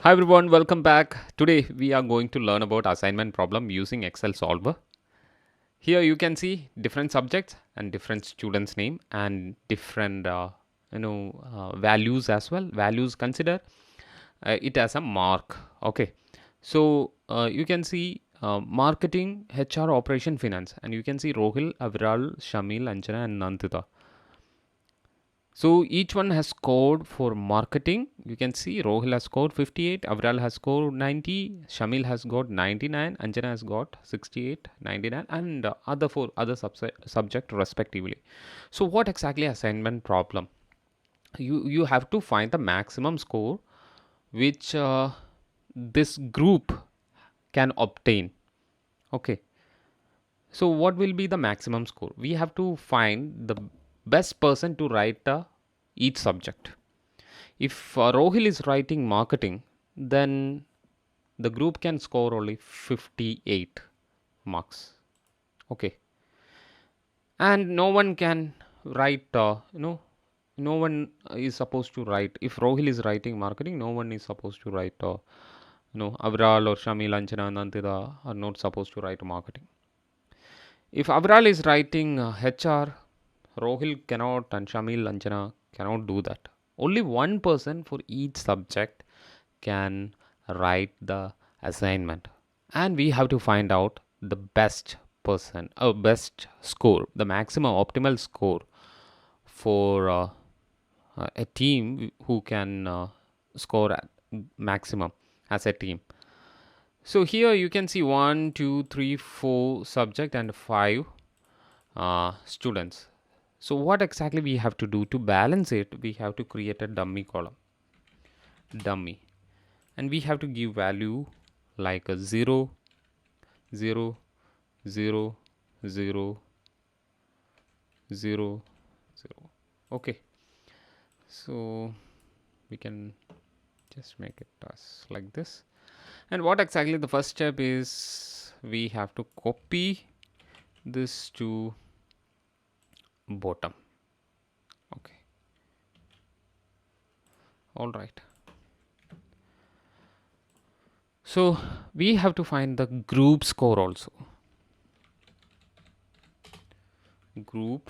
Hi everyone, welcome back. Today we are going to learn about assignment problem using Excel solver. Here you can see different subjects and different students name and different values as well. Values consider it as a mark. Okay. So you can see marketing, HR, operation, finance, and you can see Rohil, Aviral, Shamil, Anjana, and Nandita. So each one has scored for marketing. You can see Rohil has scored 58, Avral has scored 90, Shamil has got 99, Anjana has got 68, 99, and other four other subject respectively. So what exactly assignment problem? You have to find the maximum score which this group can obtain. Okay. So what will be the maximum score? We have to find the best person to write each subject. If Rohil is writing marketing, then the group can score only 58 marks. Okay. And no one can write, no one is supposed to write. If Rohil is writing marketing, no one is supposed to write, Avral or Shamil, Anjana, Nandita are not supposed to write marketing. If Avral is writing HR, Rohil cannot and Shamil, Anjana cannot do that. Only one person for each subject can write the assignment, and we have to find out the best person, best score, the maximum optimal score for a team who can score at maximum as a team. So here you can see 1, 2, 3, 4 subject and 5 students. So what exactly we have to do to balance it? We have to create a dummy column, dummy, and we have to give value like a 0, 0, 0, 0, 0, 0. Okay, so we can just make it as like this. And what exactly the first step is, we have to copy this to bottom. Okay, all right. So we have to find the group score also. Group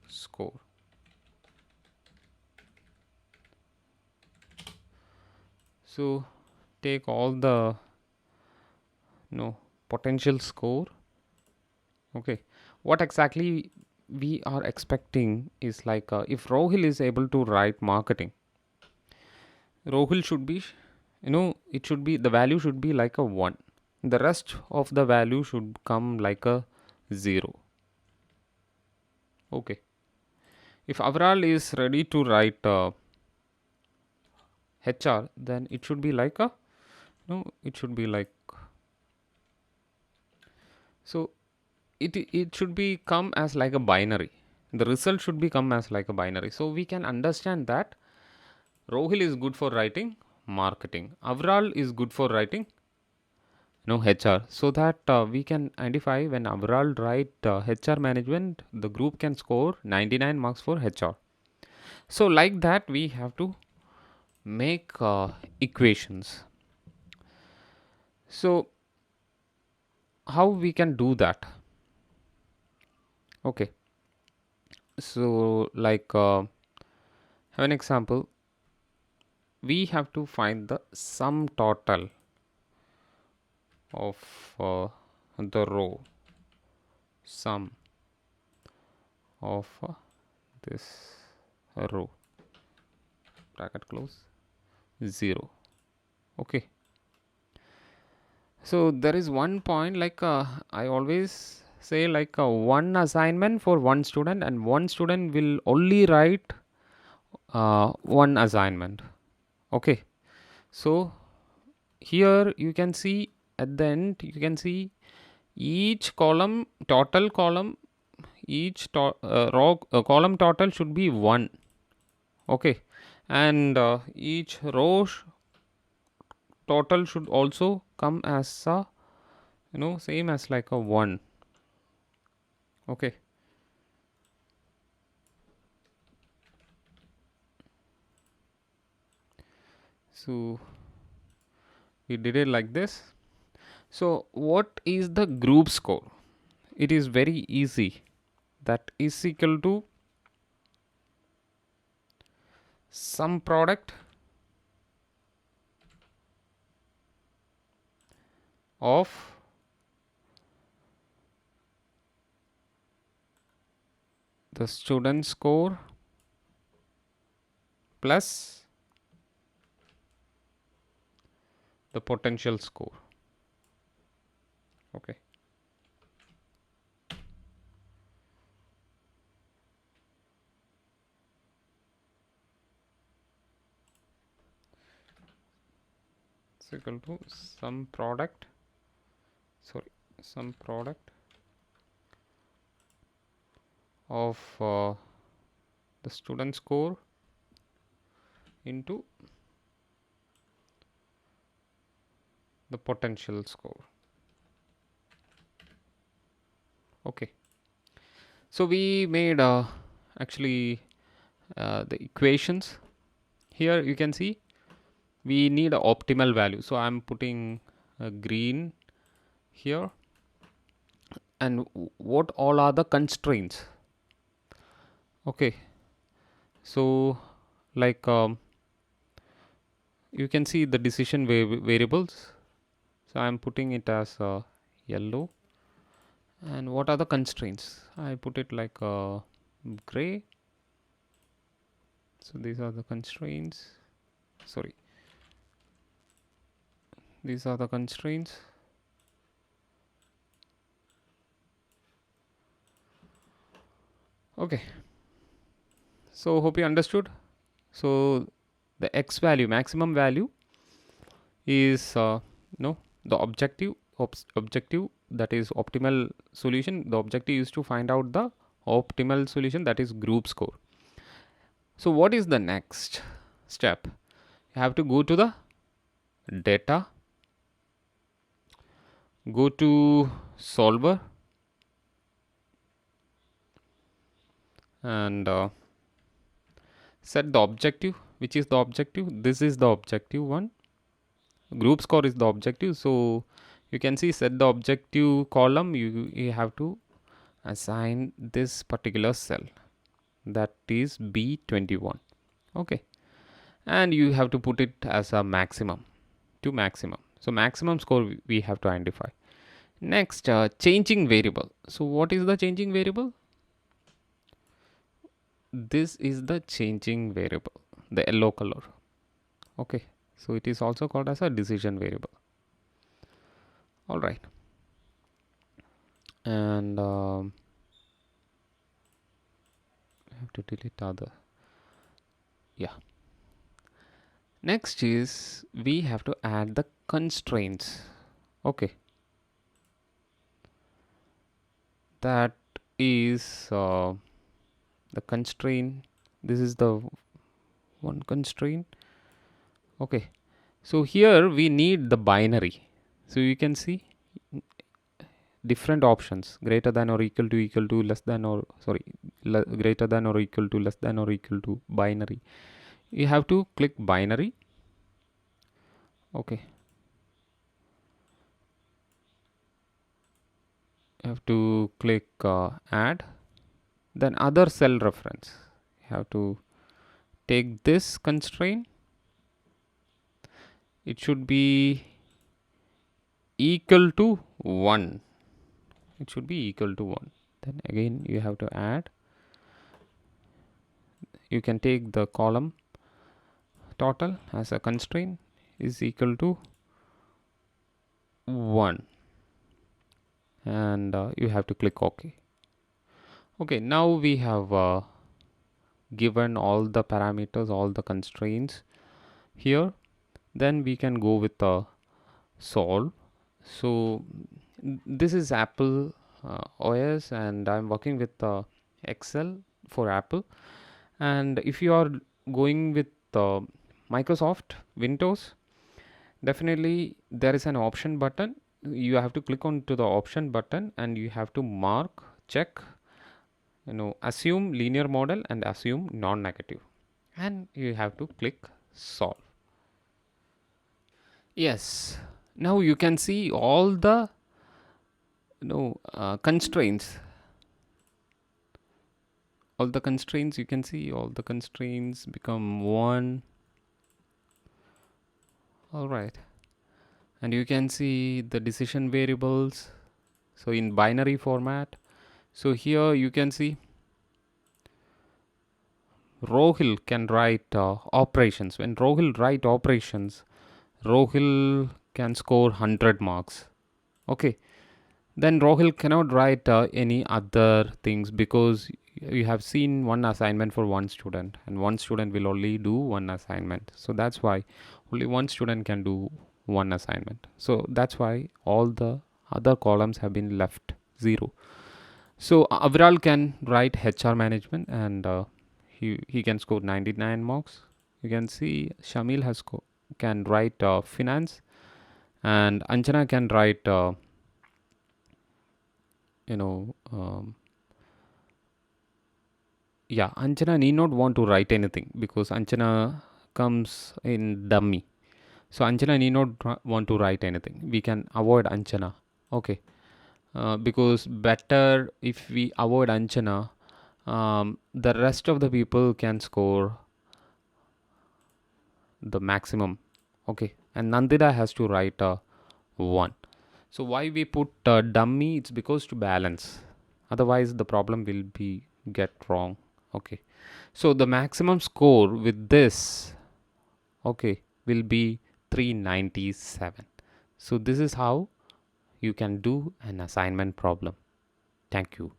score. So take all the potential score. Okay, what exactly we are expecting is like if Rohil is able to write marketing, Rohil should be, it should be, the value should be like a 1. The rest of the value should come like a 0. Okay. If Avral is ready to write HR, then it should be like a, it should be like, so it should be come as like a binary. The result should be come as like a binary. So we can understand that Rohil is good for writing marketing. Avral is good for writing HR. So that we can identify when Avral write HR management, the group can score 99 marks for HR. So like that we have to make equations. So how we can do that? Okay. So like have an example. We have to find the sum total of the row, sum of this row, bracket close, 0. Okay, so there is one point like I always say like one assignment for one student, and one student will only write one assignment. Okay, so here you can see at the end, you can see each column, total column, each row column total should be 1. Okay, and each row total should also come as a, same as like a 1. Okay, so we did it like this. So what is the group score? It is very easy. That is equal to sum product of the student score plus the potential score. Okay. It's equal to sum product of the student score into the potential score. Okay, so we made actually the equations. Here you can see we need an optimal value, so I'm putting green here. And what all are the constraints? Okay, so like you can see the decision variables, so I'm putting it as yellow. And what are the constraints? I put it like gray. So these are the constraints. Sorry, these are the constraints. Okay, so hope you understood. So the x value, maximum value, is no the objective that is optimal solution. The objective is to find out the optimal solution, that is group score. So what is the next step? You have to go to the data, go to solver, and set the objective. Which is the objective? This is the objective one. Group score is the objective. So you can see, set the objective column, you have to assign this particular cell, that is B21. Okay, and you have to put it as a maximum to maximum. So maximum score we have to identify. Next, changing variable. So what is the changing variable? This is the changing variable, the yellow color. Okay, so it is also called as a decision variable. All right, and I have to delete other. Yeah. Next is we have to add the constraints. Okay, that is the constraint. This is the one constraint. Okay, so here we need the binary. So you can see different options: greater than or equal to, less than or greater than or equal to, less than or equal to, binary. You have to click binary. Okay, you have to click add, then other cell reference. You have to take this constraint. It should be equal to 1. It should be equal to 1. Then again you have to add. You can take the column total as a constraint is equal to 1, and you have to click OK. Okay, now we have given all the parameters, all the constraints here. Then we can go with the solve. So this is Apple OS, and I'm working with Excel for Apple. And if you are going with Microsoft Windows, definitely there is an option button. You have to click on to the option button, and you have to mark, check, assume linear model and assume non-negative, and you have to click solve. Yes, Now you can see all the constraints. All the constraints, you can see all the constraints become 1. All right. And you can see the decision variables. So in binary format. So here you can see Rohil can write operations. When Rohil write operations, Rohil can score 100 marks. Okay. Then Rohil cannot write any other things, because you have seen one assignment for one student, and one student will only do one assignment. So that's why only one student can do one assignment. So that's why all the other columns have been left 0. So Avral can write HR management, and he can score 99 marks. You can see Shamil can write finance, and Anjana can write Anjana need not want to write anything, because Anjana comes in dummy. So Anjana need not want to write anything. We can avoid Anjana. Okay. Because better if we avoid Anjana, the rest of the people can score the maximum. Okay. And Nandita has to write a 1. So why we put dummy? It's because to balance. Otherwise the problem will be get wrong. Okay. So the maximum score with this, okay, will be 397. So this is how you can do an assignment problem. Thank you.